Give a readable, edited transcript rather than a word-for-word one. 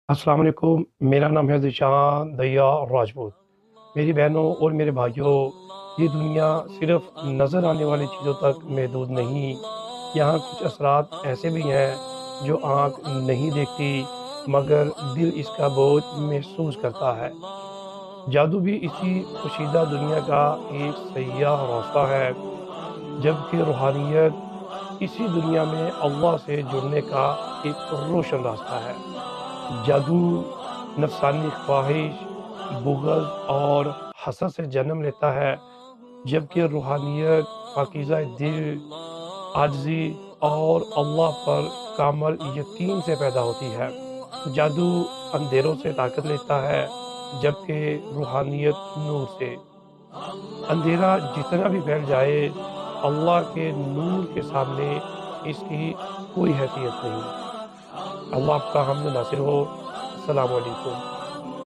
السلام علیکم، میرا نام ہے ذیشان دیا راجپوت۔ میری بہنوں اور میرے بھائیوں، یہ دنیا صرف نظر آنے والی چیزوں تک محدود نہیں۔ یہاں کچھ اثرات ایسے بھی ہیں جو آنکھ نہیں دیکھتی مگر دل اس کا بوجھ محسوس کرتا ہے۔ جادو بھی اسی پوشیدہ دنیا کا ایک سیاح راستہ ہے، جبکہ روحانیت اسی دنیا میں اللہ سے جڑنے کا ایک روشن راستہ ہے۔ جادو نفسانی خواہش، بغض اور حسد سے جنم لیتا ہے، جبکہ روحانیت پاکیزہ دل، عاجزی اور اللہ پر کامل یقین سے پیدا ہوتی ہے۔ جادو اندھیروں سے طاقت لیتا ہے، جبکہ روحانیت نور سے۔ اندھیرا جتنا بھی پھیل جائے، اللہ کے نور کے سامنے اس کی کوئی حیثیت نہیں۔ اللہ آپ کا حمد ناصر ہو۔ السلام علیکم۔